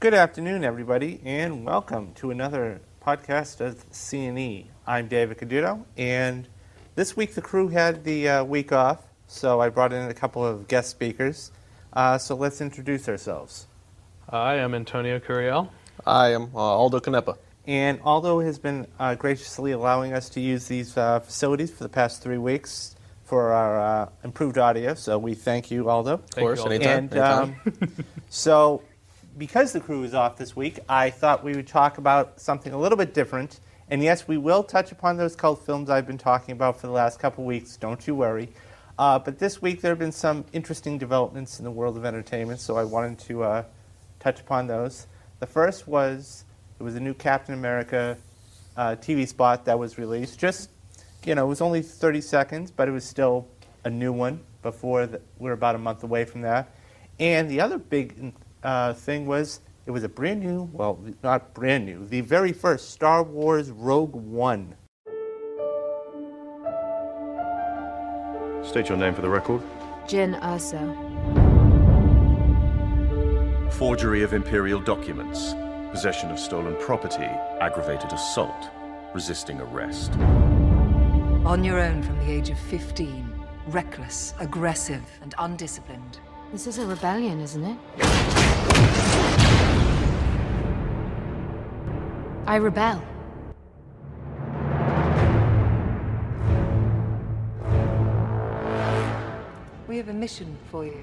Good afternoon, everybody, and welcome to another podcast of C&E. I'm David Caduto, and this week the crew had the week off, so I brought in a couple of guest speakers. So let's introduce ourselves. I am Antonio Curiel. I am Aldo Canepa. And Aldo has been graciously allowing us to use these facilities for the past 3 weeks for our improved audio, so we thank you, Aldo. Of course, anytime. anytime. So, because the crew is off this week, I thought we would talk about something a little bit different. And yes, we will touch upon those cult films I've been talking about for the last couple weeks, don't you worry. But this week there have been some interesting developments in the world of entertainment, so I wanted to touch upon those. The first was, there was a new Captain America TV spot that was released. Just, it was only 30 seconds, but it was still a new one we're about a month away from that. And the other big thing was, it was a brand new, well, not brand new, the very first Star Wars Rogue One. State your name for the record. Jyn Erso. Forgery of Imperial documents, possession of stolen property, aggravated assault, resisting arrest. On your own from the age of 15, reckless, aggressive, and undisciplined. This is a rebellion, isn't it? I rebel. We have a mission for you.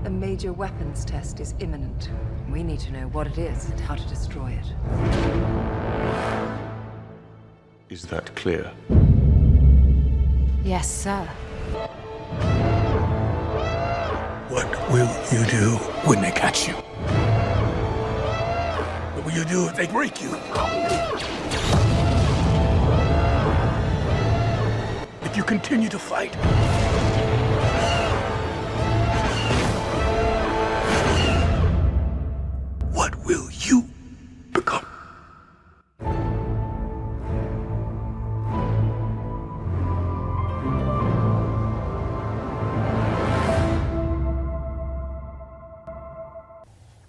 A major weapons test is imminent. We need to know what it is and how to destroy it. Is that clear? Yes, sir. What will you do when they catch you? What will you do if they break you? If you continue to fight? What will you become?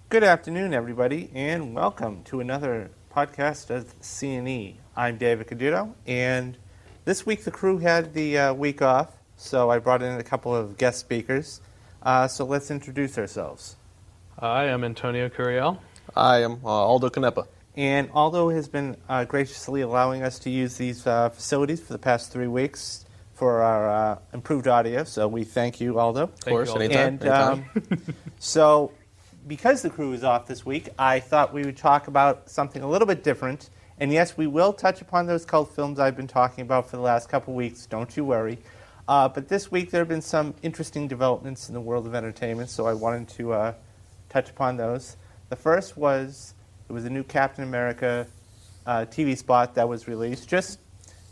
Good afternoon, everybody, and welcome to another podcast of C&E. I'm David Caduto, and this week the crew had the week off, so I brought in a couple of guest speakers. So let's introduce ourselves. I am Antonio Curiel. I am Aldo Canepa. And Aldo has been graciously allowing us to use these facilities for the past 3 weeks for our improved audio, so we thank you, Aldo. Of course, Aldo. anytime. So, because the crew is off this week, I thought we would talk about something a little bit different. And yes, we will touch upon those cult films I've been talking about for the last couple weeks, don't you worry. But this week there have been some interesting developments in the world of entertainment, so I wanted to touch upon those. The first was, there was a new Captain America TV spot that was released. Just,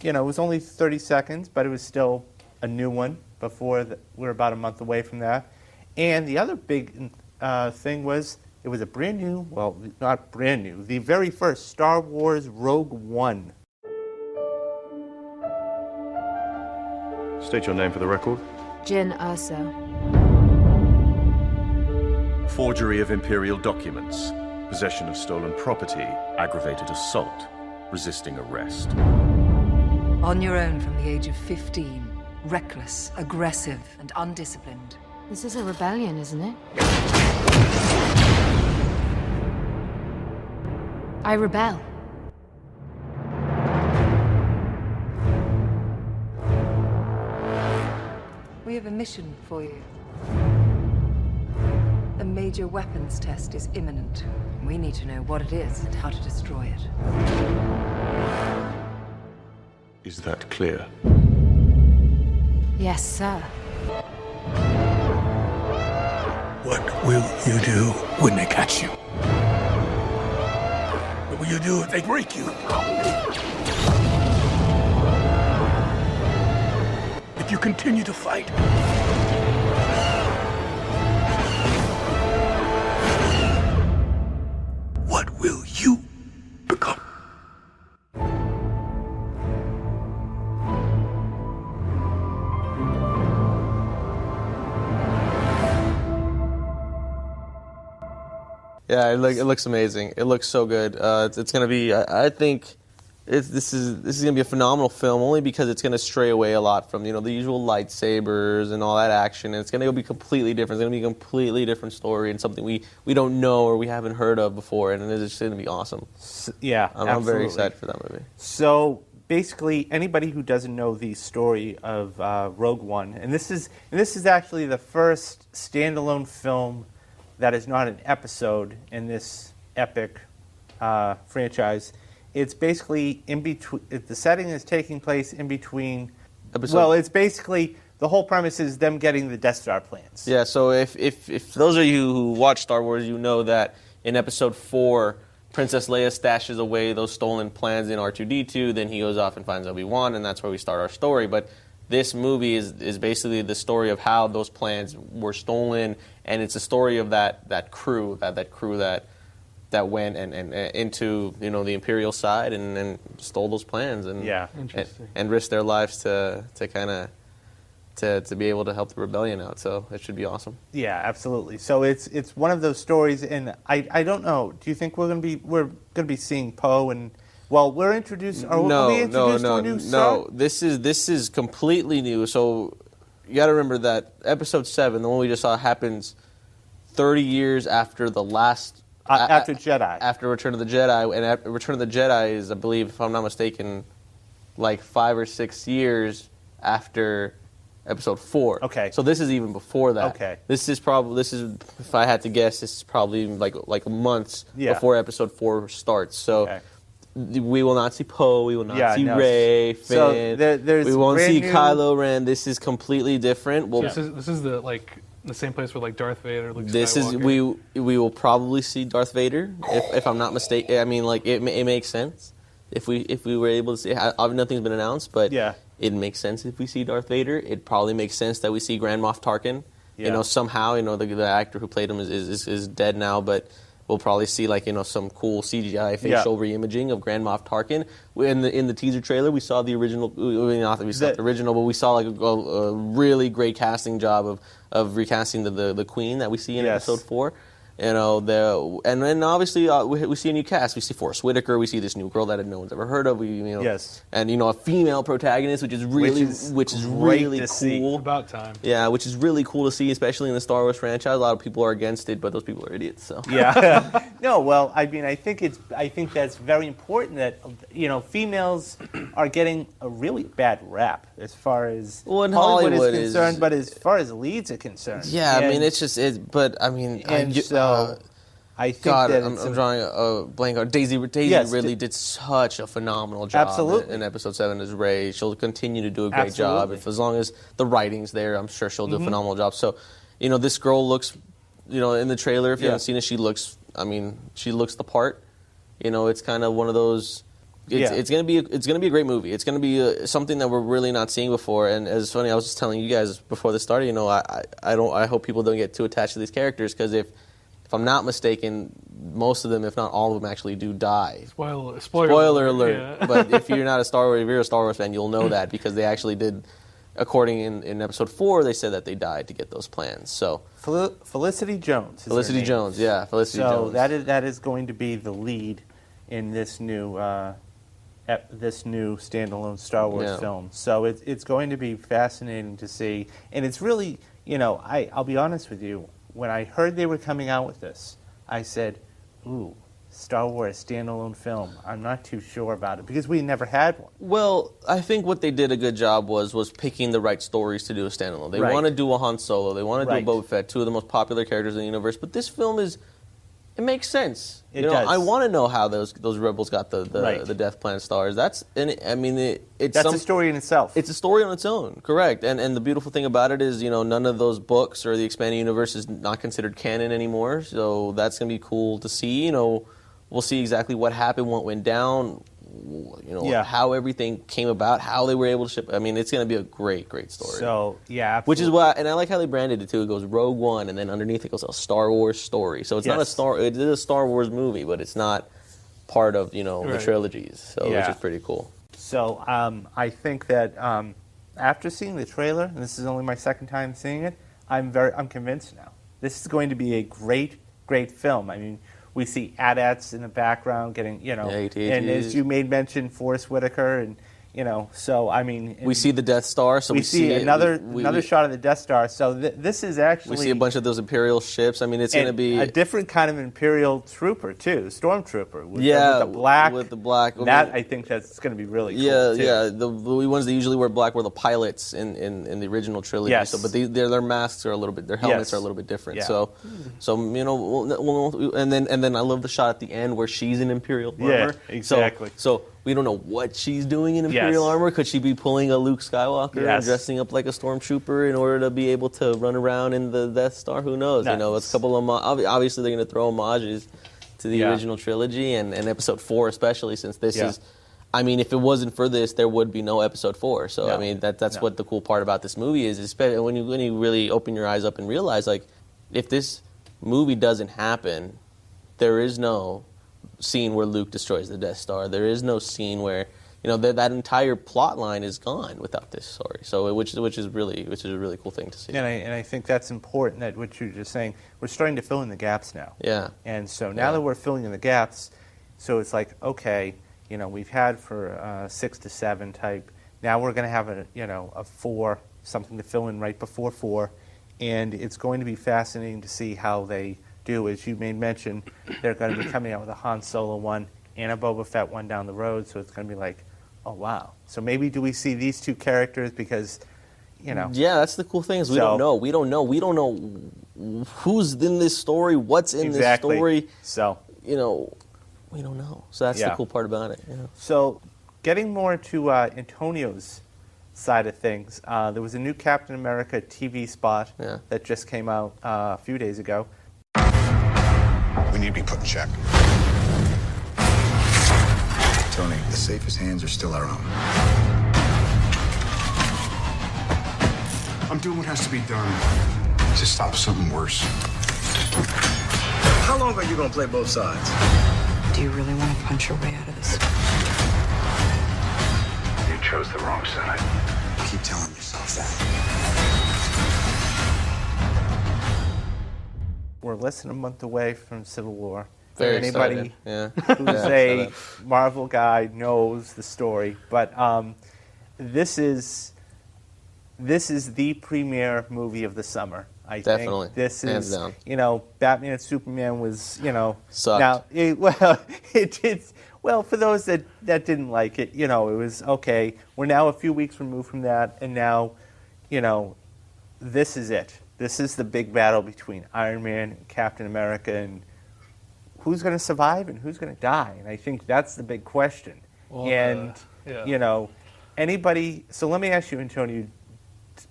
it was only 30 seconds, but it was still a new one we're about a month away from that. And the other big thing was, it was a brand new, well, not brand new, the very first Star Wars Rogue One. State your name for the record. Jyn Erso. Forgery of Imperial documents, possession of stolen property, aggravated assault, resisting arrest. On your own from the age of 15, reckless, aggressive, and undisciplined. This is a rebellion, isn't it? I rebel. We have a mission for you. A major weapons test is imminent. We need to know what it is and how to destroy it. Is that clear? Yes, sir. What will you do when they catch you? What will you do if they break you? If you continue to fight? What will you become? Yeah, it looks amazing. It looks so good. It's going to be. I think this is going to be a phenomenal film, only because it's going to stray away a lot from the usual lightsabers and all that action. And it's going to be completely different. It's going to be a completely different story and something we don't know or we haven't heard of before, and it's just going to be awesome. Yeah, I'm very excited for that movie. So basically, anybody who doesn't know the story of Rogue One, and this is actually the first standalone film that is not an episode in this epic franchise. It's basically in between. The setting is taking place in between. Well, it's basically the whole premise is them getting the Death Star plans. Yeah. So if those of you who watch Star Wars, you know that in Episode 4, Princess Leia stashes away those stolen plans in R2-D2. Then he goes off and finds Obi-Wan, and that's where we start our story. But this movie is basically the story of how those plans were stolen, and it's a story of that crew that went and into the Imperial side and stole those plans and Interesting. and risked their lives to kind of to be able to help the rebellion out. So it should be awesome. Yeah, absolutely. So it's one of those stories, and I don't know. Do you think we're gonna be seeing Poe and? Well, we're introduced. Are we introduced to a new star? No. This is completely new. So you got to remember that Episode 7, the one we just saw, happens 30 years after the last. After Jedi. After Return of the Jedi, and Return of the Jedi is, I believe, if I'm not mistaken, like 5 or 6 years after Episode 4. Okay. So this is even before that. Okay. This is, if I had to guess, this is probably like months before Episode 4 starts. So. Okay. We will not see Poe. We will not see Rey, Finn. So there's we won't see new... Kylo Ren. This is completely different. This is the same place where Darth Vader, Luke This Skywalker. is we will probably see Darth Vader if I'm not mistaken. I mean, it makes sense if we were able to see. Nothing's been announced, but it makes sense if we see Darth Vader. It probably makes sense that we see Grand Moff Tarkin. Yeah. Somehow the actor who played him is dead now, but. We'll probably see some cool CGI facial reimaging of Grand Moff Tarkin. In the teaser trailer, we saw the original. Not the original, but we saw a really great casting job of recasting the Queen that we see in Episode 4. And then obviously we see a new cast. We see Forrest Whitaker. We see this new girl that no one's ever heard of. And a female protagonist, which is really cool. See. About time. Yeah, which is really cool to see, especially in the Star Wars franchise. A lot of people are against it, but those people are idiots. So yeah, no. Well, I mean, I think that's very important that females are getting a really bad rap as far as Hollywood is concerned, but as far as leads are concerned. Yeah, I mean, it's just it. But I mean, I think that I'm drawing a blank on Daisy Ridley did such a phenomenal job in Episode 7 as Rey. She'll continue to do a great job. As long as the writing's there, I'm sure she'll do a phenomenal job. So, this girl looks, in the trailer, if you haven't seen it, she looks the part. It's kind of one of those. It's gonna be a great movie. It's gonna be something that we're really not seeing before. And as funny, I was just telling you guys before this started. I hope people don't get too attached to these characters because if I'm not mistaken, most of them, if not all of them, actually do die. Spoiler alert! Yeah. But if you're a Star Wars fan, you'll know that because they actually did. According in Episode 4, they said that they died to get those plans. So Felicity Jones. Felicity Jones. So that is going to be the lead in this new standalone Star Wars film. So it's going to be fascinating to see, and it's really I'll be honest with you. When I heard they were coming out with this, I said, "Ooh, Star Wars standalone film. I'm not too sure about it because we never had one." Well, I think what they did a good job was picking the right stories to do a standalone. They want to do a Han Solo. They want to do a Boba Fett, two of the most popular characters in the universe. But this film it makes sense. It does. I want to know how those rebels got the Death Plan stars. It's a story in itself. It's a story on its own, correct. And the beautiful thing about it is, none of those books or the expanded universe is not considered canon anymore. So that's going to be cool to see. We'll see exactly what happened, what went down, how everything came about, how they were able to ship. I mean, it's going to be a great, great story. So, yeah, absolutely. Which is why, and I like how they branded it too. It goes Rogue One, and then underneath it goes a Star Wars story. So it's not it is a Star Wars movie, but it's not part of, the trilogies. So which is pretty cool. So I think that after seeing the trailer, and this is only my second time seeing it, I'm convinced now. This is going to be a great, great film. I mean, We see AT-ATs in the background getting, you know, and as you made mention, Forrest Whitaker, and you know, so I mean, we see the Death Star, so we see another shot of the Death Star. So this is actually we see a bunch of those Imperial ships. I mean, it's going to be a different kind of Imperial trooper too, stormtrooper. With the black. With the black. I think that's going to be really cool. Yeah, too. yeah. The ones that usually wear black were the pilots in the original trilogy. Yes. So, but their masks are a little bit, their helmets are a little bit different. Yeah. So you know, and then I love the shot at the end where she's in Imperial armor. Yeah, exactly. So we don't know what she's doing in Imperial armor. Could she be pulling a Luke Skywalker and dressing up like a stormtrooper in order to be able to run around in the Death Star? Who knows? You know, it's a couple of obviously they're going to throw homages to the original trilogy and Episode 4 especially, since this is. I mean, if it wasn't for this, there would be no Episode 4. So I mean, that's what the cool part about this movie is, especially when you really open your eyes up and realize, like, if this movie doesn't happen, there is no scene where Luke destroys the Death Star. There is no scene where, you know, that entire plot line is gone without this story. So which is a really cool thing to see. And I think that's important, that what you're just saying, we're starting to fill in the gaps now. Yeah. And so now that we're filling in the gaps, so it's like, okay, you know, we've had for 6 to 7 type. Now we're going to have a 4, something to fill in right before 4, and it's going to be fascinating to see how they do. As you made mention, they're going to be coming out with a Han Solo one and a Boba Fett one down the road, so it's going to be like, oh wow. So maybe do we see these two characters, because, you know. Yeah, that's the cool thing is we don't know. We don't know who's in this story, what's in this story. So, you know, we don't know. So that's the cool part about it. Yeah. So, getting more to Antonio's side of things, there was a new Captain America TV spot that just came out a few days ago. We need to be put in check. Tony, the safest hands are still our own. I'm doing what has to be done to stop something worse. How long are you gonna play both sides? Do you really want to punch your way out of this? You chose the wrong side. Keep telling yourself that. We're less than a month away from Civil War. Very Anybody excited. who's a Marvel guy knows the story. But this is the premier movie of the summer, I think. Definitely. This hands is, down. you know, Batman and Superman was, you know. Sucked. Now, it did. Well, for those that didn't like it, you know, it was okay. We're now a few weeks removed from that, and now, you know, this is it. This is the big battle between Iron Man and Captain America, and who's going to survive and who's going to die. And I think that's the big question. Well, you know, anybody. So let me ask you, Antonio,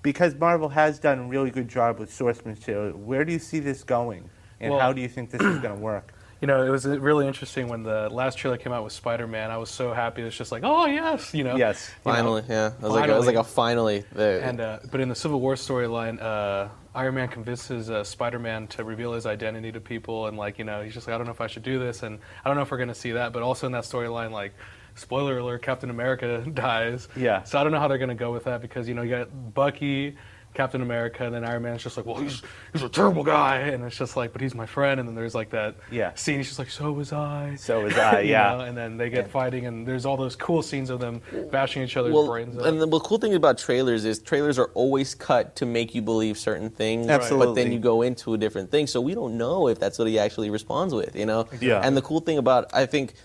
because Marvel has done a really good job with source material, where do you see this going, and how do you think this is going to work? You know, it was really interesting when the last trailer came out with Spider-Man. I was so happy. It was just like, oh yes, you know. Yes. Finally, know, I was like a finally. There. And but in the Civil War storyline, Iron Man convinces Spider-Man to reveal his identity to people, and like, you know, he's just like, I don't know if I should do this, and I don't know if we're gonna see that. But also in that storyline, like, spoiler alert, Captain America dies. Yeah. So I don't know how they're gonna go with that, because, you know, you got Bucky, Captain America, and then Iron Man's just like, well, he's a terrible guy, and it's just like, but he's my friend. And then there's like that scene, he's just like, so was I. So was I, yeah. You know? And then they get fighting, and there's all those cool scenes of them bashing each other's brains out. And the cool thing about trailers is trailers are always cut to make you believe certain things, Absolutely. but then you go into a different thing. So we don't know if that's what he actually responds with, you know? Yeah. And the cool thing about, I think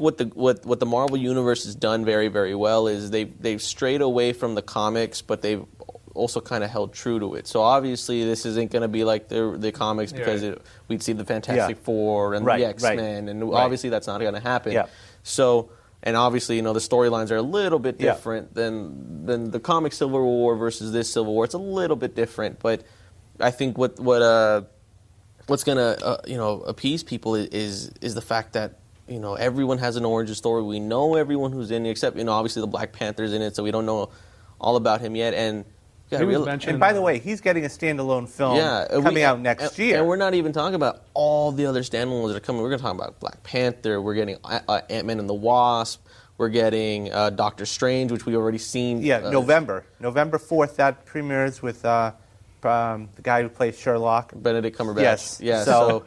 what the Marvel Universe has done very, very well is they've strayed away from the comics, but they've also kind of held true to it. So obviously this isn't going to be like the comics, because we'd see the Fantastic Four and the X-Men, and obviously that's not going to happen. Yeah. So, and obviously, you know, the storylines are a little bit different than the comic Civil War versus this Civil War. It's a little bit different, but I think what's going to you know, appease people is the fact that, you know, everyone has an origin story. We know everyone who's in it, except, you know, obviously the Black Panther's in it, so we don't know all about him yet. And and by the way, he's getting a standalone film coming out next year. And we're not even talking about all the other standalones that are coming. We're going to talk about Black Panther. We're getting Ant-Man and the Wasp. We're getting Doctor Strange, which we've already seen. Yeah, November 4th, that premieres with the guy who plays Sherlock. Benedict Cumberbatch. Yes. Yeah. So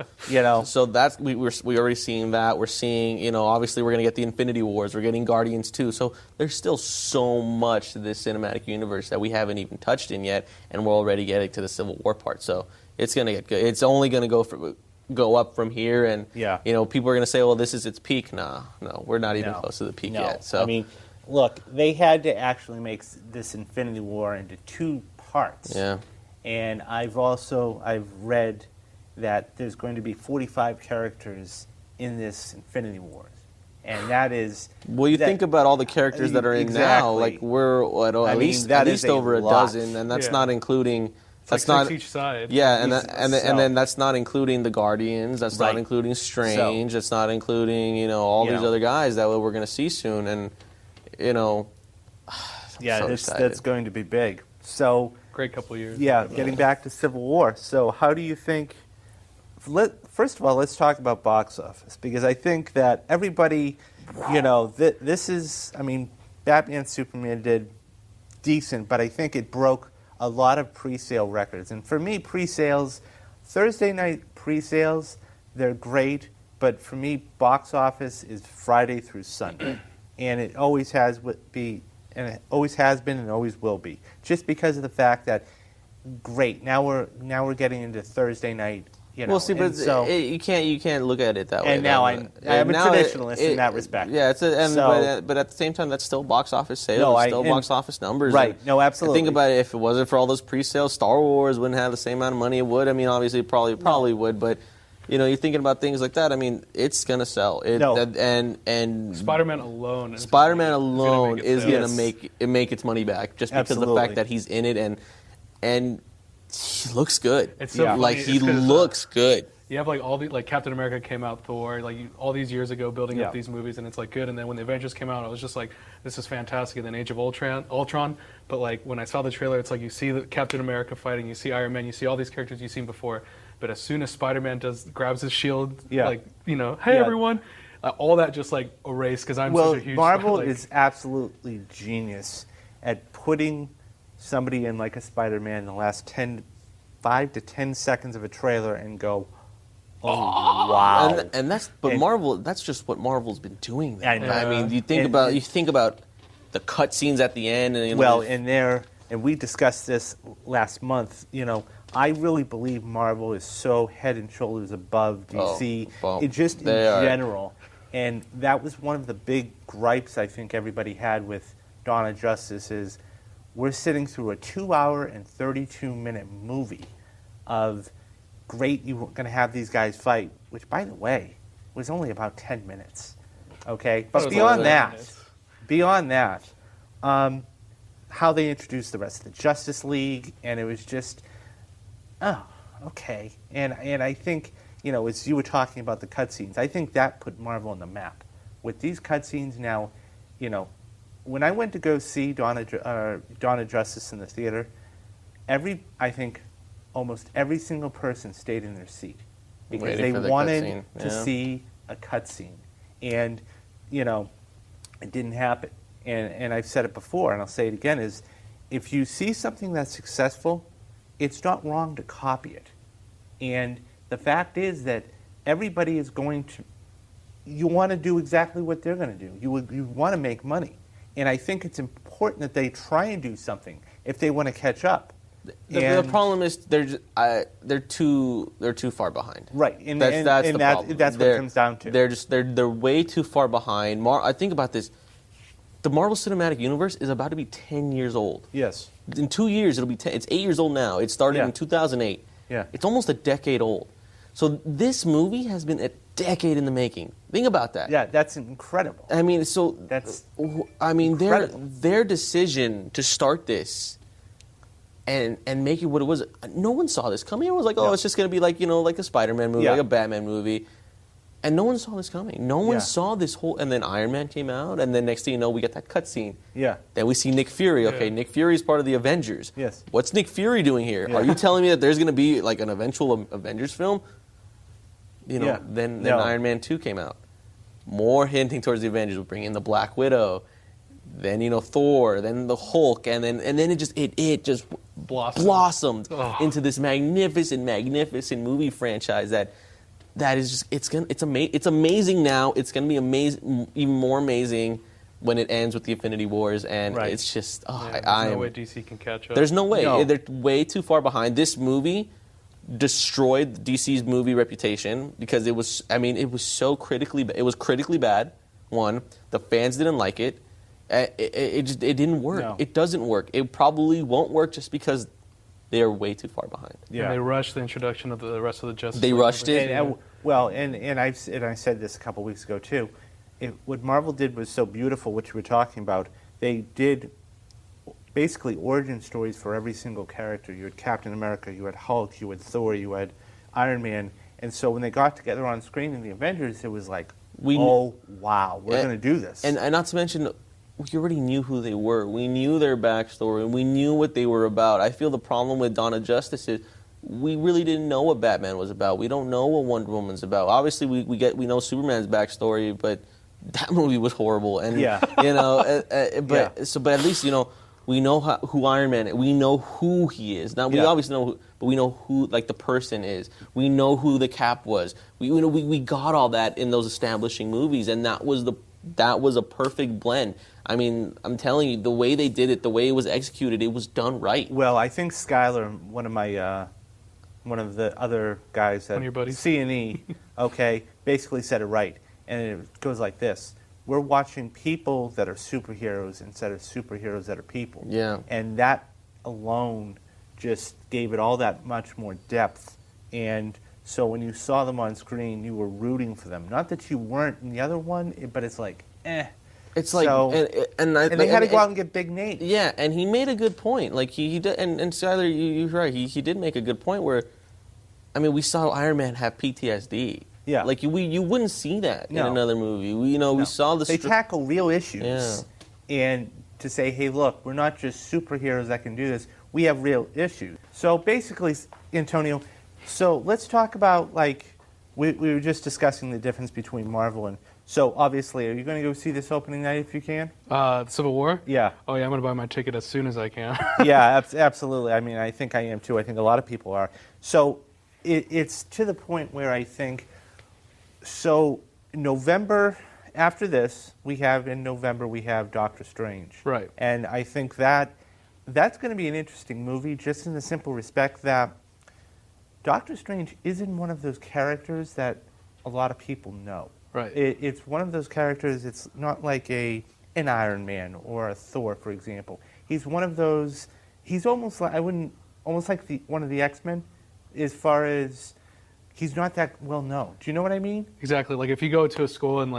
So that's we already seeing that. We're seeing, obviously we're gonna get the Infinity Wars. We're getting Guardians 2. So there's still so much to this cinematic universe that we haven't even touched in yet, and we're already getting to the Civil War part. So it's gonna get good. It's only gonna go up from here, and people are gonna say, well, this is its peak. No, we're not even close to the peak yet. So I mean, look, they had to actually make this Infinity War into 2 parts. Yeah. And I've read that there's going to be 45 characters in this Infinity Wars. And that is... Well, you think about all the characters that are in now, like we're at least over a dozen, and that's not including... That's like 6 each side. Yeah, and then that's not including the Guardians. That's not including Strange. That's not including all these other guys that we're going to see soon. And that's going to be big. So great couple of years. Yeah, getting back to Civil War. So how do you think? First of all, let's talk about box office, because I think that everybody, this is. I mean, Batman Superman did decent, but I think it broke a lot of pre-sale records. And for me, pre-sales, Thursday night pre-sales, they're great. But for me, box office is Friday through Sunday, and it always has been and always will be. Just because of the fact that, great, now we're getting into Thursday night. Well, see, but you can't look at it that way. And now I'm a traditionalist in that respect. Yeah, but at the same time, that's still box office sales, box office numbers. Right? No, absolutely. Think about it. If it wasn't for all those pre-sales, Star Wars wouldn't have the same amount of money it would. I mean, obviously, it probably would, but. You're thinking about things like that. I mean, it's gonna sell. And Spider-Man alone is gonna make its money back just because of the fact that he's in it and he looks good. It's so funny. He looks good. You have all the Captain America came out, Thor, all these years ago building up these movies, and it's good. And then when the Avengers came out, I was just like, this is fantastic. And then Age of Ultron, but when I saw the trailer, it's you see the Captain America fighting, you see Iron Man, you see all these characters you've seen before. But as soon as Spider-Man grabs his shield, hey everyone, all that just erased because I'm such a huge. Marvel is absolutely genius at putting somebody in a Spider-Man in the last 5 to 10 seconds of a trailer and go, wow. And Marvel. That's just what Marvel's been doing. I know. I mean, you think about the cut scenes at the end, and we discussed this last month. I really believe Marvel is so head and shoulders above DC, in general. And that was one of the big gripes I think everybody had with Dawn of Justice is we're sitting through a 2-hour and 32-minute movie of great, you're going to have these guys fight, which, by the way, was only about 10 minutes. Okay? But beyond that, how they introduced the rest of the Justice League, and it was just... Oh, okay. And I think, as you were talking about the cutscenes, I think that put Marvel on the map. With these cutscenes now, when I went to go see Dawn of Justice in the theater, I think almost every single person stayed in their seat because they wanted to see a cutscene. And, it didn't happen. And I've said it before, and I'll say it again, is if you see something that's successful, it's not wrong to copy it. And the fact is that everybody is going to... You want to do exactly what they're going to do. You want to make money. And I think it's important that they try and do something if they want to catch up. The problem is they're too far behind. Right. That's the problem. That's what it comes down to. They're way too far behind. I think about this. The Marvel Cinematic Universe is about to be 10 years old. Yes. In 2 years, it'll be 10. It's 8 years old now. It started in 2008. Yeah. It's almost a decade old. So this movie has been a decade in the making. Think about that. Yeah, that's incredible. I mean, incredible. Their decision to start this and make it what it was. No one saw this coming. Everyone was like, it's just going to be like a Spider-Man movie, like a Batman movie. And no one saw this coming. No one saw this whole... And then Iron Man came out, and then next thing you know, we get that cutscene. Yeah. Then we see Nick Fury. Okay, Nick Fury is part of the Avengers. Yes. What's Nick Fury doing here? Yeah. Are you telling me that there's going to be an eventual Avengers film? Then Iron Man 2 came out. More hinting towards the Avengers. We'll bring in the Black Widow. Then, Thor. Then the Hulk. And then it just blossomed into this magnificent movie franchise that is just it's amazing now. It's going to be amazing, even more amazing when it ends with the Infinity Wars, and it's just there's no way DC can catch up. There's no way. No. They're way too far behind. This movie destroyed DC's movie reputation because it was so critically bad. One, the fans didn't like it. It didn't work. No. It doesn't work. It probably won't work just because they are way too far behind. Yeah, and they rushed the introduction of the rest of the Justice. They rushed it. And I said this a couple weeks ago too. What Marvel did was so beautiful, what you were talking about. They did basically origin stories for every single character. You had Captain America, you had Hulk, you had Thor, you had Iron Man. And so when they got together on screen in the Avengers, it was like, wow, we're going to do this. And not to mention, we already knew who they were. We knew their backstory, and we knew what they were about. I feel the problem with Dawn of Justice is we really didn't know what Batman was about. We don't know what Wonder Woman's about. Obviously, we know Superman's backstory, but that movie was horrible. And but at least we know who Iron Man is. We know who he is. Now we obviously know, but we know who the person is. We know who the Cap was. We got all that in those establishing movies, and that was a perfect blend. I mean, I'm telling you, the way they did it, the way it was executed, it was done right. Well, I think Skylar, one of the other guys at C&E, basically said it right. And it goes like this. We're watching people that are superheroes instead of superheroes that are people. Yeah. And that alone just gave it all that much more depth. And so when you saw them on screen, you were rooting for them. Not that you weren't in the other one, but it's like, It's like, so, and they had to go out and get big names. Yeah, and he made a good point. Like he did, and Skyler, you're right. He did make a good point where, we saw Iron Man have PTSD. Yeah, like you wouldn't see that in another movie. We saw the. They tackle real issues, and to say, hey, look, we're not just superheroes that can do this. We have real issues. So basically, Antonio, let's talk about we were just discussing the difference between Marvel and. So obviously, are you going to go see this opening night if you can? Civil War? Yeah. Oh yeah, I'm going to buy my ticket as soon as I can. Yeah, absolutely. I think I am too. I think a lot of people are. So it's to the point where I think. So November, after this, we have Doctor Strange. Right. And I think that's going to be an interesting movie just in the simple respect that Doctor Strange isn't one of those characters that a lot of people know. Right. It's one of those characters, it's not like an Iron Man or a Thor, for example. He's one of those, he's almost like, one of the X-Men as far as he's not that well known. Do you know what I mean? Exactly. Like if you go to a school and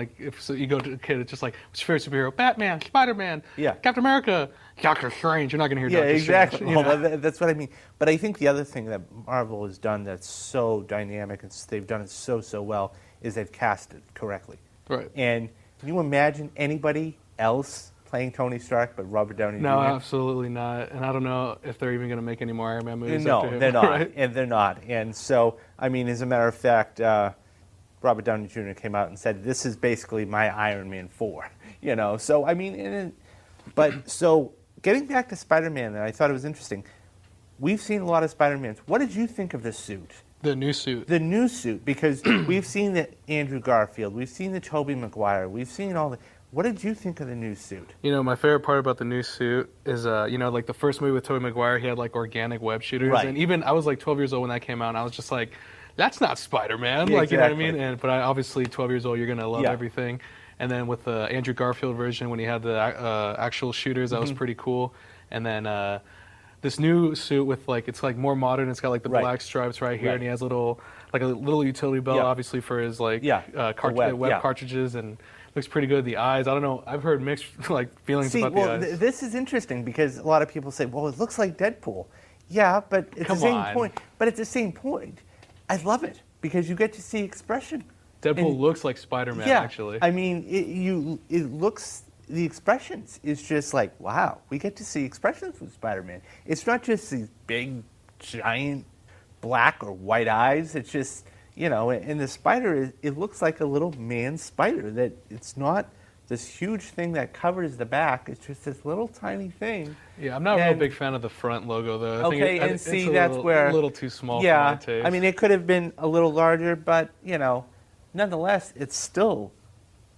you go to a kid, it's just like, what's your favorite superhero? Batman, Spider-Man, Captain America, Doctor Strange. You're not going to hear Doctor exactly. Strange. Well, that's what I mean. But I think the other thing that Marvel has done that's so dynamic and they've done it so well is they've cast it correctly. Right. And can you imagine anybody else playing Tony Stark but Robert Downey Jr.? No, absolutely not. And I don't know if they're even going to make any more Iron Man movies. No, after him, they're not. Right? And they're not. And so, as a matter of fact, Robert Downey Jr. came out and said, this is basically my Iron Man 4. So, so getting back to Spider-Man, I thought it was interesting. We've seen a lot of Spider-Mans. What did you think of this suit? The new suit. The new suit, because we've seen the Andrew Garfield, we've seen the Tobey Maguire, we've seen all the... What did you think of the new suit? My favorite part about the new suit is, like the first movie with Tobey Maguire, he had web shooters. Right. And even, I was 12 years old when that came out, and I was just like, that's not Spider-Man. Yeah, You know what I mean? But obviously, 12 years old, you're going to love everything. And then with the Andrew Garfield version, when he had the actual shooters, that was pretty cool. And then this new suit with it's more modern. It's got the black stripes right here, and he has a little utility belt, obviously for his web cartridges, and looks pretty good. The eyes, I don't know. I've heard mixed feelings about the eyes. This is interesting because a lot of people say, "Well, it looks like Deadpool." Yeah, but at the same point. But at the same point, I love it because you get to see expression. Deadpool looks like Spider-Man, actually. It looks. The expressions is just like, wow, we get to see expressions with Spider-Man. It's not just these big, giant, black or white eyes. It's just, and the spider, it looks like a little man spider. That it's not this huge thing that covers the back. It's just this little tiny thing. Yeah, I'm not a real big fan of the front logo, though. I think and see, it's that's where a little too small for my taste. I mean, it could have been a little larger, but nonetheless, it's still,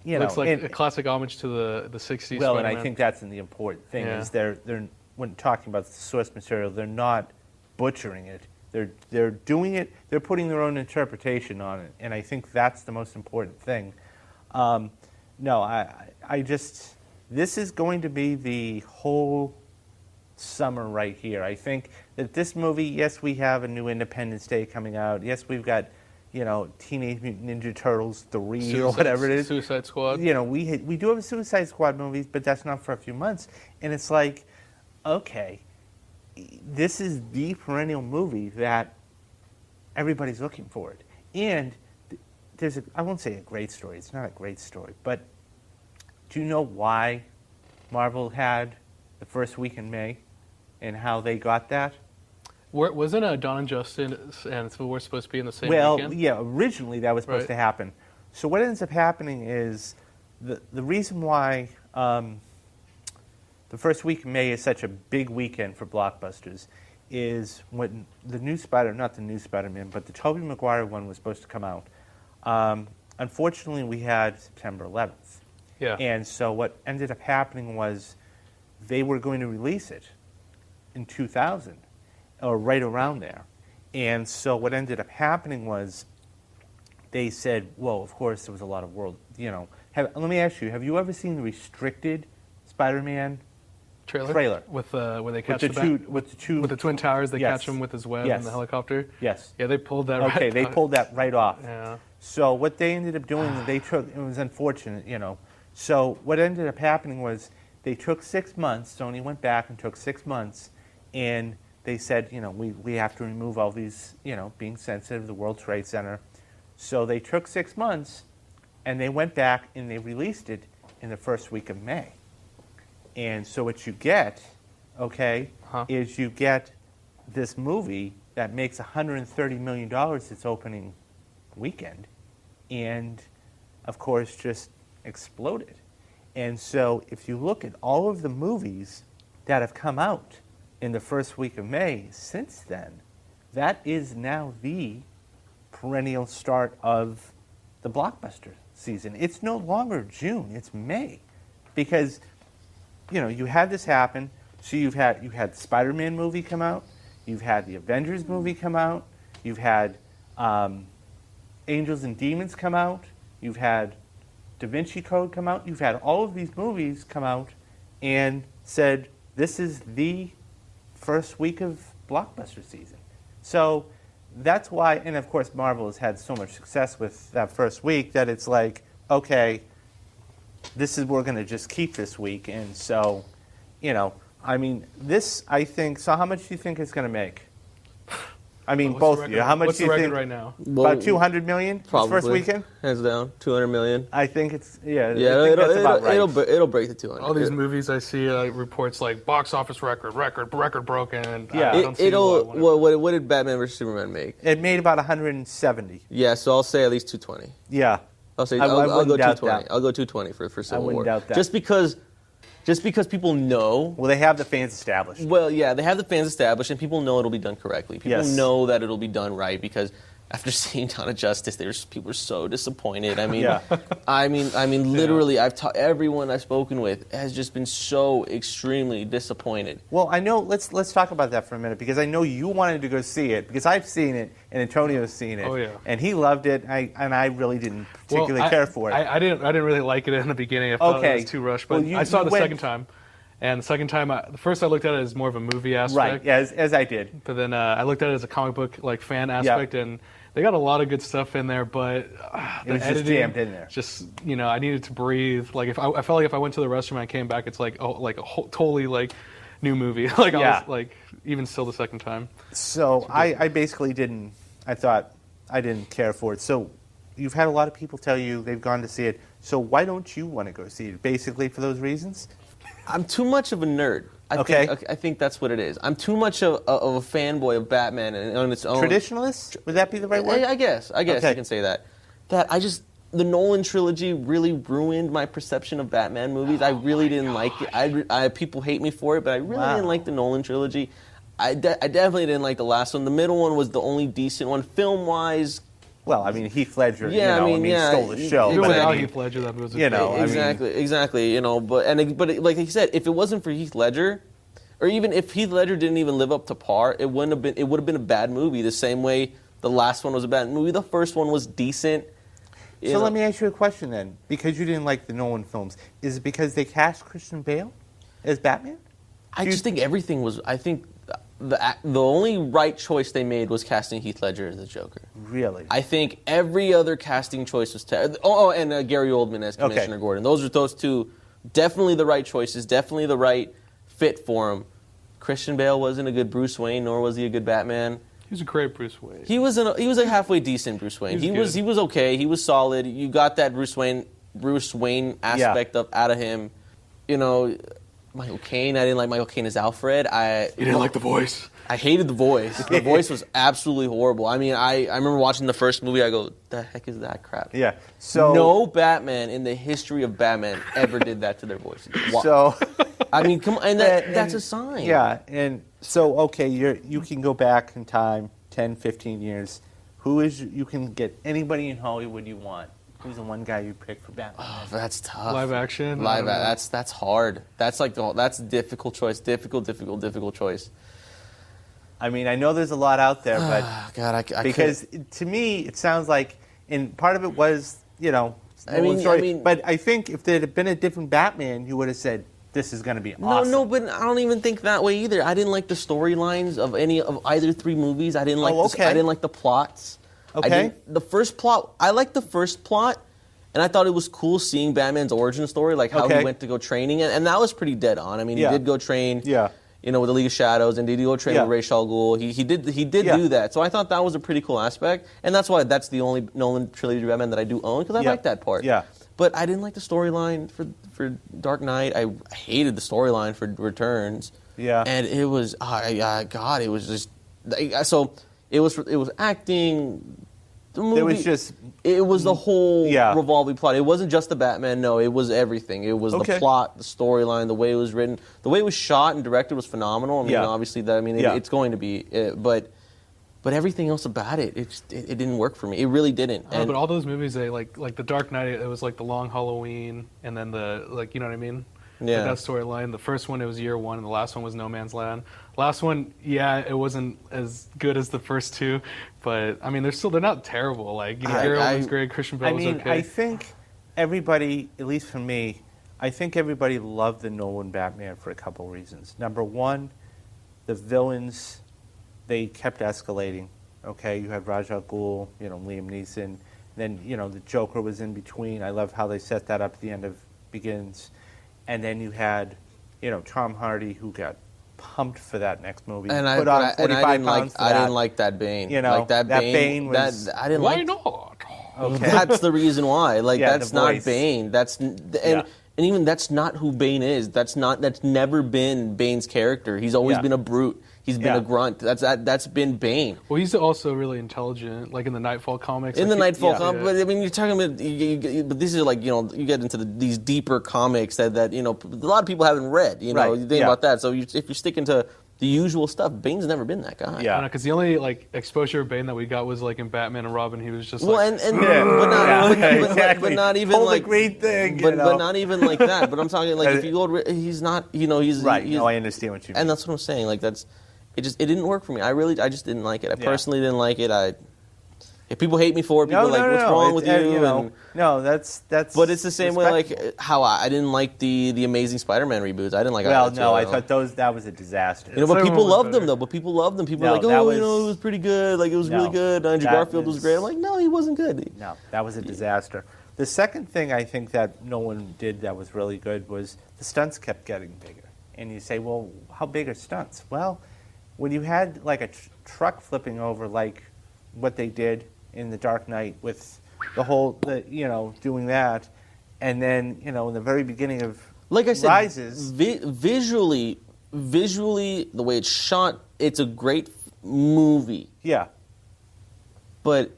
looks like a classic homage to the '60s. Well, Spider-Man. and I think that's the important thing is they're when talking about the source material, they're not butchering it. They're doing it. They're putting their own interpretation on it, and I think that's the most important thing. This is going to be the whole summer right here. I think that this movie, yes, we have a new Independence Day coming out. Yes, we've got, Teenage Mutant Ninja Turtles 3 or whatever it is. Suicide Squad. We do have a Suicide Squad movie, but that's not for a few months. And it's like, okay, this is the perennial movie that everybody's looking for it. And there's I won't say a great story. It's not a great story, but do you know why Marvel had the first week in May and how they got that? Wasn't Dawn and Justice and Civil War supposed to be in the same weekend? Well, yeah, originally that was supposed to happen. So what ends up happening is the reason why the first week in May is such a big weekend for blockbusters is when not the new Spider-Man, but the Tobey Maguire one was supposed to come out. Unfortunately, we had September 11th. Yeah. And so what ended up happening was they were going to release it in 2000, or right around there. And so what ended up happening was they said, well, of course, there was a lot of let me ask you, have you ever seen the restricted Spider-Man trailer? With where they catch with the Twin Towers, they catch him with his web and the helicopter? Yes. Yeah, they pulled that Okay, they pulled that right off. Yeah. So what they ended up doing, it was unfortunate, So what ended up happening was they took 6 months, Sony went back and took 6 months, and they said, we have to remove all these, being sensitive to the World Trade Center. So they took 6 months, and they went back and they released it in the first week of May. And so what you get, is you get this movie that makes $130 million its opening weekend, and of course just exploded. And so if you look at all of the movies that have come out in the first week of May since then, that is now the perennial start of the blockbuster season. It's no longer June, it's May. Because, you had this happen. So you had the Spider-Man movie come out, you've had the Avengers movie come out, you've had Angels and Demons come out, you've had Da Vinci Code come out, you've had all of these movies come out and said, this is the first week of blockbuster season. So that's why, and of course Marvel has had so much success with that first week that it's like, okay, we're going to just keep this week. And so, this, I think, so how much do you think it's going to make? I mean, both of you. How much do you think? Right now? About $200 million probably. First weekend? Hands down, $200 million. I think it's, that's about right. It'll break the 200. All these movies I see reports like box office record broken. Yeah. What did Batman vs Superman make? It made about 170. Yeah, so I'll say at least 220. Yeah. I'll go 220. I'll go 220 for Civil War. I wouldn't doubt that. Just because people know. Well, they have the fans established. Well, yeah, they have the fans established, and people know it'll be done correctly. People know that it'll be done right because after seeing Dawn of Justice, people are so disappointed. I mean, literally, everyone I've spoken with has just been so extremely disappointed. Well, I know. Let's talk about that for a minute because I know you wanted to go see it because I've seen it and Antonio's seen it. Oh yeah. And he loved it. And I really didn't particularly care for it. I didn't really like it in the beginning. I thought it was too rushed. But I saw it the second time. And the second time, the first I looked at it as more of a movie aspect. Right, as I did. But then I looked at it as a comic book fan aspect, and they got a lot of good stuff in there. But it was editing, just jammed in there. Just I needed to breathe. Like I felt like if I went to the restroom and I came back, it's like a totally new movie. I was even still the second time. So I basically didn't. I thought I didn't care for it. So you've had a lot of people tell you they've gone to see it. So why don't you want to go see it? Basically for those reasons. I'm too much of a nerd. I think that's what it is. I'm too much of a fanboy of Batman and on its own. Traditionalist? Would that be the right word? I guess I can say that. That the Nolan trilogy really ruined my perception of Batman movies. I really didn't like it. People hate me for it, but I really didn't like the Nolan trilogy. I definitely didn't like the last one. The middle one was the only decent one, film-wise. Well, I mean, Heath Ledger, yeah, stole the show. Even without Heath Ledger, that was exactly. But like he said, if it wasn't for Heath Ledger, or even if Heath Ledger didn't even live up to par, it would have been a bad movie. The same way the last one was a bad movie. The first one was decent. So let me ask you a question then. Because you didn't like the Nolan films, is it because they cast Christian Bale as Batman? I just think everything was. I think the only right choice they made was casting Heath Ledger as the Joker. Really? I think every other casting choice was and Gary Oldman as Commissioner Gordon. Those two definitely the right choices. Definitely the right fit for him. Christian Bale wasn't a good Bruce Wayne, nor was he a good Batman. He was a great Bruce Wayne. He was a halfway decent Bruce Wayne. He was okay. He was solid. You got that Bruce Wayne aspect out of him. Michael Caine. I didn't like Michael Caine as Alfred. You didn't like the voice? I hated the voice. The voice was absolutely horrible. I mean, I remember watching the first movie. I go, the heck is that crap? Yeah. So no Batman in the history of Batman ever did that to their voices. Wow. So I mean, come on, and that's a sign. Yeah, and so okay, you can go back in time 10, 15 years. You can get anybody in Hollywood you want. Who's the one guy you pick for Batman? Oh, that's tough. Live action. That's hard. That's a difficult choice. Difficult choice. I mean, I know there's a lot out there, but God, because to me it sounds like, and part of it was story. I mean, but I think if there had been a different Batman, you would have said this is going to be awesome. No, but I don't even think that way either. I didn't like the storylines of either three movies. I didn't like. I didn't like the plots. Okay. The first plot, I liked the first plot, and I thought it was cool seeing Batman's origin story, like how he went to go training, and that was pretty dead on. I mean, he did go train, with the League of Shadows, and did he go train with Ra's al Ghul? He did do that. So I thought that was a pretty cool aspect, and that's why that's the only Nolan trilogy of Batman that I do own, because I like that part. Yeah. But I didn't like the storyline for Dark Knight. I hated the storyline for Returns. Yeah. And it was, God, it was just, so it was acting. The movie, it was the whole revolving plot. It wasn't just the Batman. No, it was everything. It was the plot, the storyline, the way it was written, the way it was shot and directed was phenomenal. I mean, obviously it's going to be, but everything else about it, it didn't work for me. It really didn't. But all those movies, they like The Dark Knight. It was like the Long Halloween, and then you know what I mean. Yeah. Like that storyline. The first one, it was Year One, and the last one was No Man's Land. Last one, it wasn't as good as the first two, but I mean, they're not terrible. Like, Year One was great. Christian Bale was okay. I think everybody, at least for me, I think everybody loved the Nolan Batman for a couple reasons. Number one, the villains, they kept escalating. Okay, you had Ra's al Ghul, Liam Neeson, then the Joker was in between. I love how they set that up at the end of Begins. And then you had, Tom Hardy, who got pumped for that next movie. And I didn't like that Bane. That Bane was. I didn't why like. not? Okay. That's the reason why. That's not voice. Bane. And even that's not who Bane is. That's never been Bane's character. He's always been a brute. He's been a grunt. That's been Bane. Well, he's also really intelligent, like in the Nightfall comics. In the Nightfall comics, but I mean, you're talking about. But these are like you get into these deeper comics that a lot of people haven't read. You think about that. So if you're sticking to the usual stuff, Bane's never been that guy. Yeah, because the only exposure of Bane that we got was like in Batman and Robin. He was just but not even Whole like great thing. But not even like that. But I'm talking like if you go, he's not. He's right. He's, no, I understand what you mean. And that's what I'm saying. Like it didn't work for me. I just didn't like it. I personally didn't like it. If people hate me for it, people what's wrong with you? No, that's. But it's the same way like how I didn't like the Amazing Spider-Man reboots. I didn't like. Well, no, I thought that was a disaster. But people loved them though. People were like, oh, it was pretty good. Like it was really good. Andrew Garfield was great. I'm like, no, he wasn't good. No, that was a disaster. The second thing I think that no one did that was really good was the stunts kept getting bigger. And you say, well, how big are stunts? Well, when you had like a truck flipping over like what they did in The Dark Knight with the whole, doing that, and then, in the very beginning of like I said, Rises. Visually, the way it's shot, it's a great movie. Yeah. But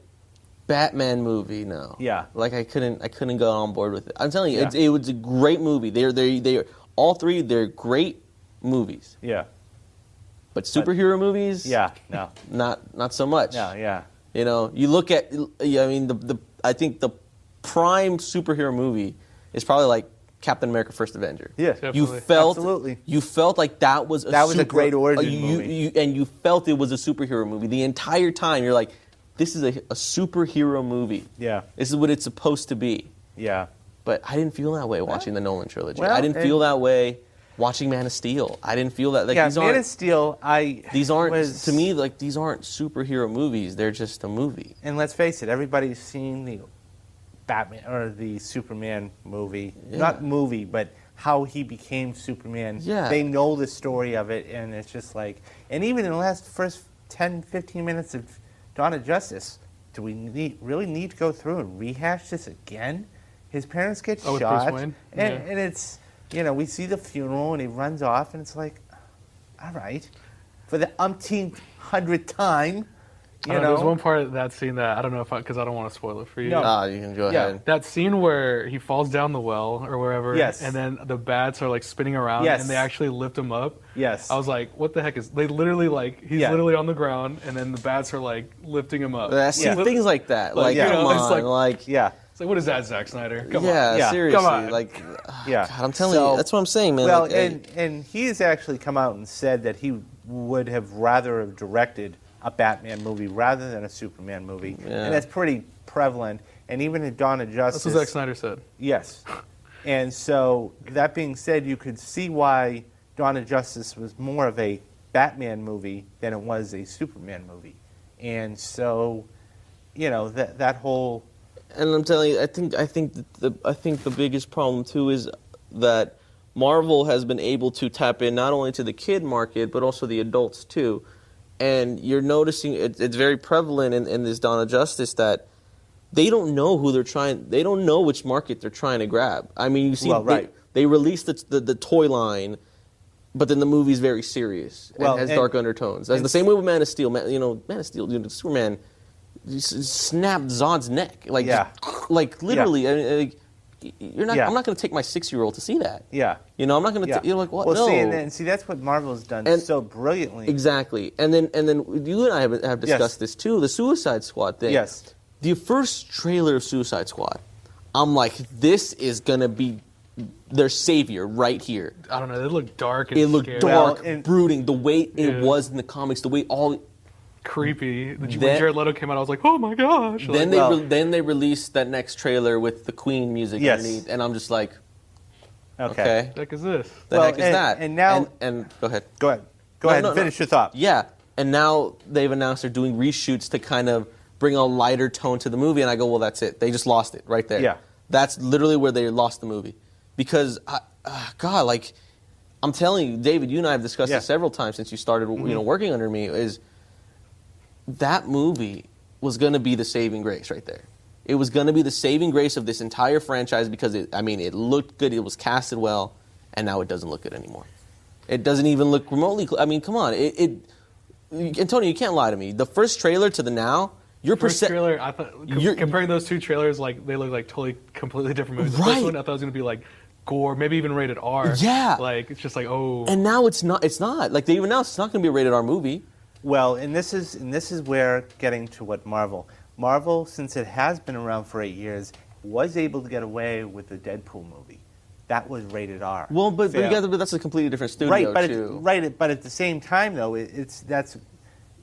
Batman movie, no. Yeah. Like I couldn't go on board with it. I'm telling you, it was a great movie. They're all three. They're great movies. Yeah. But superhero movies, no, not so much. No, yeah. You know, you look at. I mean, I think the prime superhero movie is probably like Captain America: First Avenger. Yeah, definitely. You felt like that was a great origin movie. And you felt it was a superhero movie the entire time. You're like, this is a superhero movie. Yeah, this is what it's supposed to be. Yeah, but I didn't feel that way watching the Nolan trilogy. Well, I didn't feel that way watching Man of Steel. I didn't feel that. Like, Man of Steel. These aren't to me like these aren't superhero movies. They're just a movie. And let's face it, everybody's seen the Batman or the Superman movie. Yeah. Not movie, but how he became Superman. Yeah. They know the story of it, and it's just like, and even in the first 10, 15 minutes of Dawn of Justice, do we really need to go through and rehash this again? His parents get shot, with Bruce Wayne? And it's, we see the funeral, and he runs off, and it's like, all right, for the umpteenth, 100th time, There's one part of that scene that I don't know because I don't want to spoil it for you. No. You can go ahead. That scene where he falls down the well or wherever, Yes. and then the bats are like spinning around, Yes. and they actually lift him up. Yes. I was like, what the heck is? They literally he's literally on the ground, and then the bats are like lifting him up. Things like that. Like, come on, it's like It's like, what is that, Zack Snyder? Come on. Yeah, seriously. Come on. Like, Yeah. God, I'm telling you, that's what I'm saying, man. Well, Like, and he has actually come out and said that he would have rather have directed a Batman movie rather than a Superman movie, and that's pretty prevalent. And even in Dawn of Justice, That's what Zack Snyder said. Yes. And so that being said, you could see why Dawn of Justice was more of a Batman movie than it was a Superman movie, and so that whole. And I'm telling you, I think the biggest problem too is that Marvel has been able to tap in not only to the kid market but also the adults too. And you're noticing it's very prevalent in this Dawn of Justice that they don't know who they're trying. They don't know which market they're trying to grab. I mean, you see, they released the toy line, but then the movie's very serious and has dark undertones. That's the same way with Man of Steel. Man of Steel, Superman snapped Zod's neck, like literally. Yeah. I mean, like, you're not. I'm not going to take my 6-year-old to see that. Yeah. I'm not going to. You're like, what? Well, no. see, that's what Marvel's done so brilliantly. Exactly. And then you and I have discussed this too. The Suicide Squad thing. Yes. The first trailer of Suicide Squad, I'm like, this is going to be their savior right here. I don't know. They look dark and It looked scary. dark, brooding. The way it was in the comics, the way all. Creepy. When Jared Leto came out, I was like, "Oh my gosh!" Then they released that next trailer with the Queen music underneath, and I'm just like, okay. What the heck is this? The heck is that? And now, and go ahead. Go ahead. And finish your thought. Yeah, and now they've announced they're doing reshoots to kind of bring a lighter tone to the movie, and I go, well, that's it. They just lost it right there. Yeah, that's literally where they lost the movie, because God, like I'm telling you, David, you and I have discussed this several times since you started, working under me. Is that movie was going to be the saving grace right there. It was going to be the saving grace of this entire franchise because it looked good, it was casted well, and now it doesn't look good anymore. It doesn't even look remotely. I mean, come on, Antonio, you can't lie to me. The first trailer to the now, your trailer, I thought comparing those two trailers, like they look like completely different movies. The first one, I thought it was going to be like gore, maybe even rated R. Yeah, like it's just like And now it's not. It's not. Like they even announced it's not going to be a rated R movie. Well, and this is where getting to what Marvel, since it has been around for 8 years, was able to get away with the Deadpool movie. That was rated R. Well, but that's a completely different studio too. But at the same time, though, that's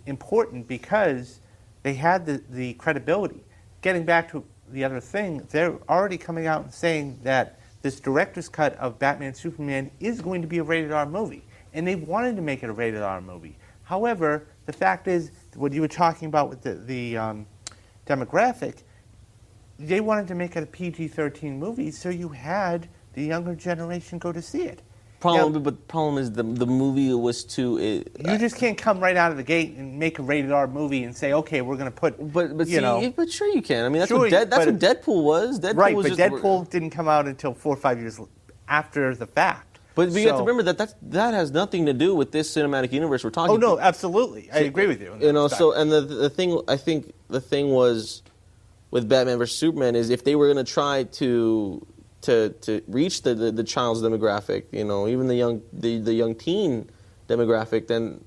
important because they had the credibility. Getting back to the other thing, they're already coming out and saying that this director's cut of Batman Superman is going to be a rated R movie, and they wanted to make it a rated R movie. However, the fact is, what you were talking about with the demographic, they wanted to make it a PG-13 movie, so you had the younger generation go to see it. Problem is the movie was too. You just can't come right out of the gate and make a rated R movie and say, okay, we're going to put. But sure you can. I mean, that's what Deadpool was. Deadpool didn't come out until 4 or 5 years after the fact. But you have to remember that has nothing to do with this cinematic universe we're talking about. Oh, no, absolutely. I agree with you. So, and the thing, I think the thing was, with Batman vs Superman is if they were going to try to reach the child's demographic, even the young teen demographic, then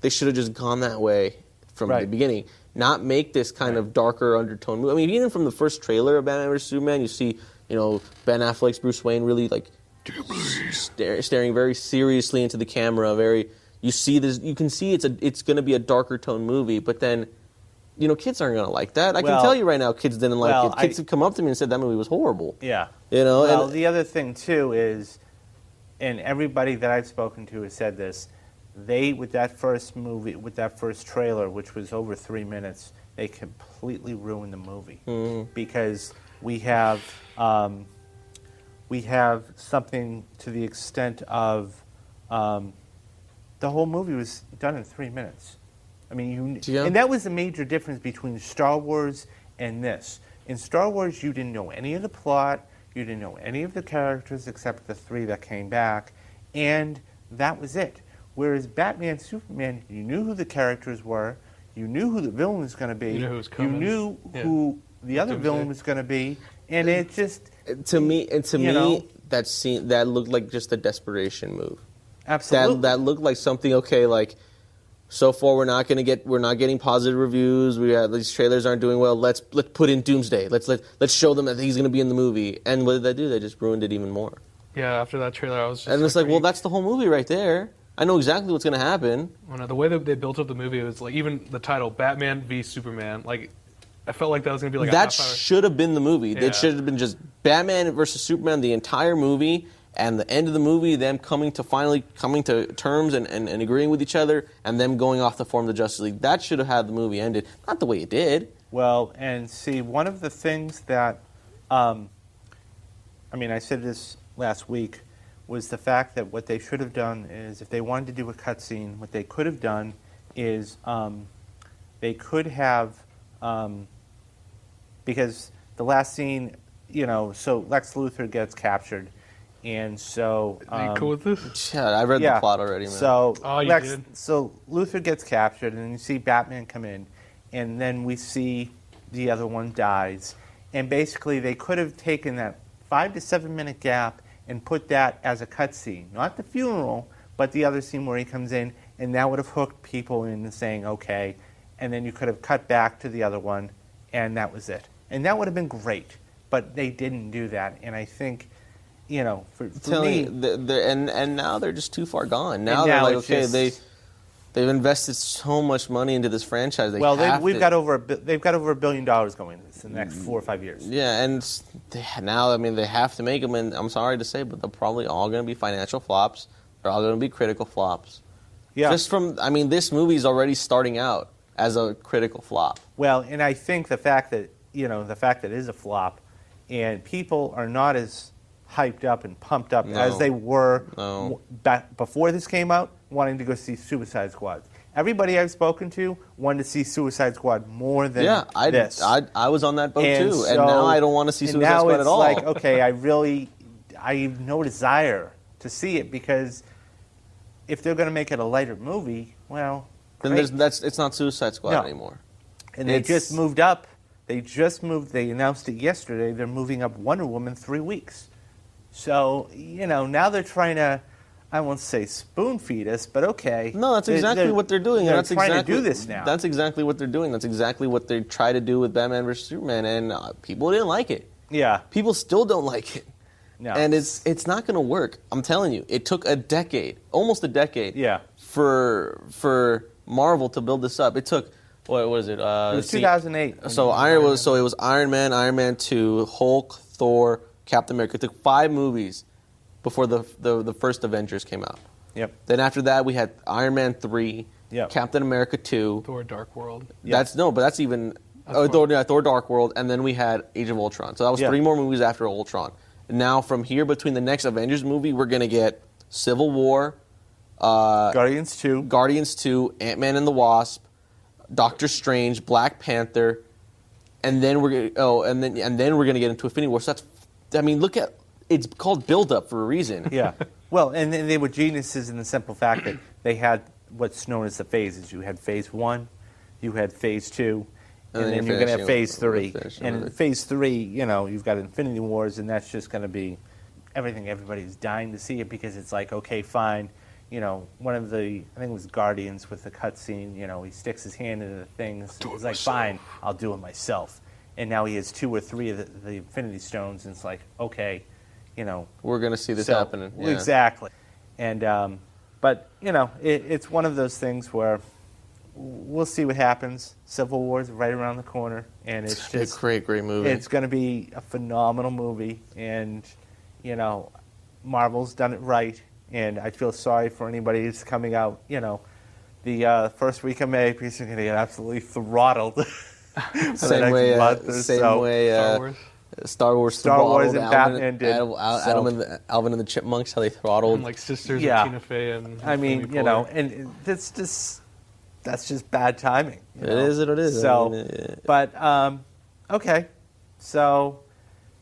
they should have just gone that way from the beginning. Not make this kind of darker undertone movie. I mean, even from the first trailer of Batman vs Superman, you see, Ben Affleck's Bruce Wayne really like staring very seriously into the camera. You see this. You can see it's going to be a darker tone movie, but then, kids aren't going to like that. I can tell you right now, kids didn't like it. Kids have come up to me and said that movie was horrible. Yeah. Well, the other thing too is, and everybody that I've spoken to has said this. With that first movie, with that first trailer, which was over 3 minutes, they completely ruined the movie because we have something to the extent of the whole movie was done in 3 minutes. I mean, and that was the major difference between Star Wars and this. In Star Wars, you didn't know any of the plot, you didn't know any of the characters except the 3 that came back, and that was it. Whereas Batman, Superman, you knew who the characters were, you knew who the villain was going to be, you knew who was coming. You knew who the other villain was going to be, and it just to me that scene that looked like just a desperation move. Absolutely, that looked like something. Okay, like so far we're not getting positive reviews. These trailers aren't doing well. Let's put in Doomsday. Let's show them that he's going to be in the movie. And what did they do? They just ruined it even more. Yeah, after that trailer, I was just it's like, well, that's the whole movie right there. I know exactly what's going to happen. Well, no, the way that they built up the movie was like even the title Batman v Superman. Like, I felt like that was going to be like that should have been the movie. Yeah. It should have been just Batman versus Superman the entire movie, and the end of the movie, them finally coming to terms and agreeing with each other, and them going off to form the Justice League. That should have had the movie ended, not the way it did. Well, and see, one of the things that, I said this last week, was the fact that what they should have done is, if they wanted to do a cutscene, what they could have done is they could have, because the last scene, so Lex Luthor gets captured, and so... Are you cool with this? Yeah, I read the plot already, man. So, you did? So Luthor gets captured, and then you see Batman come in, and then we see the other one dies. And basically, they could have taken that 5 to 7 minute gap and put that as a cutscene. Not the funeral, but the other scene where he comes in, and that would have hooked people into saying, okay, and then you could have cut back to the other one, and that was it. And that would have been great, but they didn't do that, and I think, for me... And now they're just too far gone. Now they're like, okay, they've invested so much money into this franchise. They've got over $1 billion going into this in the next 4 or 5 years. Yeah, and now they have to make them. And I'm sorry to say, but they're probably all going to be financial flops. They're all going to be critical flops. Yeah. Just this movie's already starting out as a critical flop. Well, and I think the fact that it is a flop, and people are not as hyped up and pumped up as they were back before this came out, wanting to go see Suicide Squad. Everybody I've spoken to wanted to see Suicide Squad more than this. I was on that boat too, and now I don't want to see Suicide Squad at all. And now it's like, okay, I have no desire to see it, because if they're going to make it a lighter movie, well, then it's not Suicide Squad anymore. And they just moved up. They announced it yesterday. They're moving up Wonder Woman 3 weeks. So, now they're trying to, I won't say spoon feed us, but okay. No, that's exactly what they're doing. They're trying to do this now. That's exactly what they're doing. That's exactly what they try to do with Batman vs. Superman, and people didn't like it. Yeah. People still don't like it. No. And it's not going to work. I'm telling you. It took almost a decade for Marvel to build this up. It took, what was it? It was 2008. So it was Iron Man, Iron Man 2, Hulk, Thor, Captain America. It took 5 movies before the first Avengers came out. Yep. Then after that, we had Iron Man 3, Captain America 2. Thor Dark World. That's even... Thor Dark World, and then we had Age of Ultron. So that was 3 more movies after Ultron. And now from here, between the next Avengers movie, we're going to get Civil War... Guardians 2, Ant-Man and the Wasp, Doctor Strange, Black Panther, and then we're going to get into Infinity War. So look at, it's called build-up for a reason. Yeah. Well, and they were geniuses in the simple fact that they had what's known as the phases. You had Phase 1, you had Phase 2, and then you're going to have Phase 3. And in Phase 3, you've got Infinity Wars, and that's just going to be everything. Everybody's dying to see it because it's like, okay, fine. One of the, I think it was Guardians with the cutscene, he sticks his hand into the things. He's like, fine, I'll do it myself. And now he has 2 or 3 of the Infinity Stones, and it's like, okay, we're going to see this happening. Yeah. Exactly. And, but, it's one of those things where we'll see what happens. Civil War's right around the corner, and it's just a great movie. It's going to be a phenomenal movie, and, Marvel's done it right. And I feel sorry for anybody who's coming out, the first week of May, because you're going to get absolutely throttled. Same way Star Wars and Batman did. Alvin and the Chipmunks, how they throttled. And like Sisters and Tina Fey and and that's just bad timing. It is what it is. So, okay. So,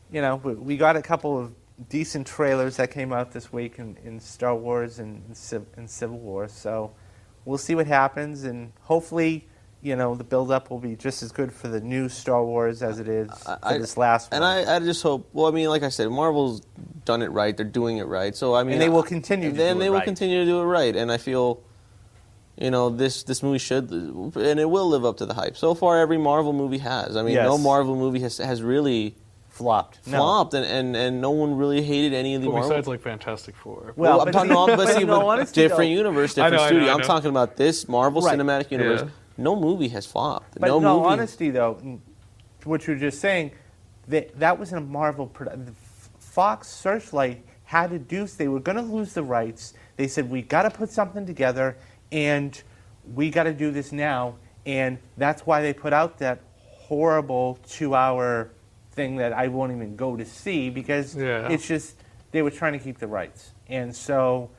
we got a couple of decent trailers that came out this week in Star Wars and in Civil War. So we'll see what happens, and hopefully, the build-up will be just as good for the new Star Wars as it is for this last one. And I just hope, like I said, Marvel's done it right. They're doing it right. So, and they will continue to do it right. And they will continue to do it right. And I feel, this movie should, and it will live up to the hype. So far, every Marvel movie has. No Marvel movie has really flopped, and no one really hated any of the Marvel. Besides like Fantastic Four. Well, I'm talking about different universe, different studio. I'm talking about this Marvel Cinematic Universe. Yeah. No movie has flopped. But in all honesty, though, what you're just saying, that was in a Marvel production. Fox Searchlight had to do. They were going to lose the rights. They said, we got to put something together, and we got to do this now. And that's why they put out that horrible 2-hour thing that I won't even go to see, because it's just they were trying to keep the rights. And so,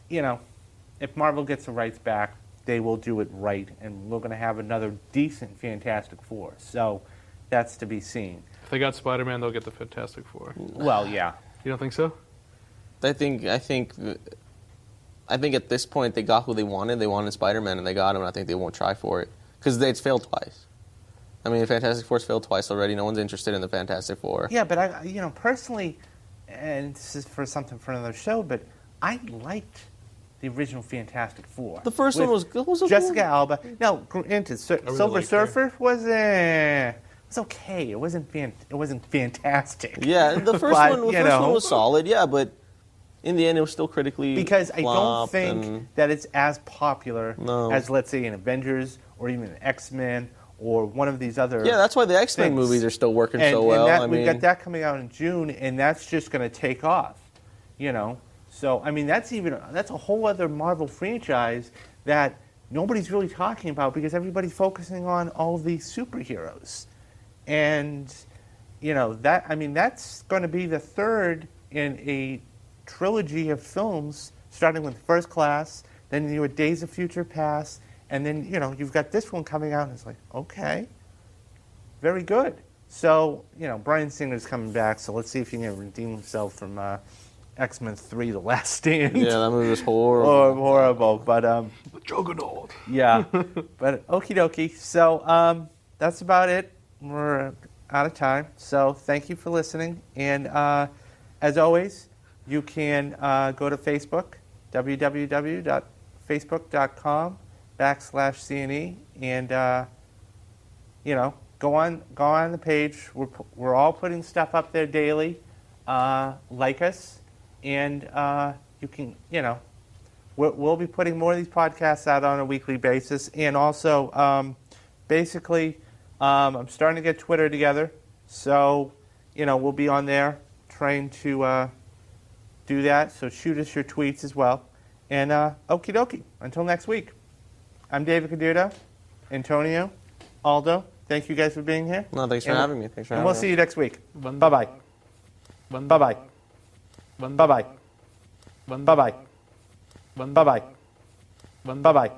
if Marvel gets the rights back, they will do it right, and we're going to have another decent Fantastic Four. So that's to be seen. If they got Spider-Man, they'll get the Fantastic Four. Well, yeah. You don't think so? I think at this point they got who they wanted. They wanted Spider-Man, and they got him. And I think they won't try for it because it's failed twice. Fantastic Four's failed twice already. No one's interested in the Fantastic Four. Yeah, but I, personally, and this is for another show, but I liked the original Fantastic Four. The first one was Jessica Alba. No, Silver Surfer was okay. It wasn't fantastic. Yeah, the first one was solid. Yeah, but in the end, it was still critically because I don't think that it's as popular as, let's say, an Avengers or even an X-Men or one of these other. Yeah, that's why the X-Men movies are still working so well. We've got that coming out in June, and that's just going to take off. So, that's a whole other Marvel franchise that nobody's really talking about because everybody's focusing on all these superheroes. And, that's going to be the third in a trilogy of films, starting with First Class, then you had Days of Future Past, and then, you've got this one coming out, and it's like, okay, very good. So, Bryan Singer's coming back, so let's see if he can redeem himself from X-Men 3, The Last Stand. Yeah, that movie was horrible. Horrible, but... the Juggernaut. Yeah, but okie dokie. So, that's about it. We're out of time. So, thank you for listening. And, as always, you can go to Facebook, www.facebook.com/CNE, and, go on the page. We're all putting stuff up there daily. Like us. And you can, we'll be putting more of these podcasts out on a weekly basis. And also, basically, I'm starting to get Twitter together. So, we'll be on there trying to do that. So shoot us your tweets as well. And okie dokie. Until next week. I'm David Caduto. Antonio. Aldo. Thank you guys for being here. No, thanks for having me. And we'll see you next week. Bye-bye. Bye-bye. Bye-bye. Bye-bye. Bye-bye. Bye-bye.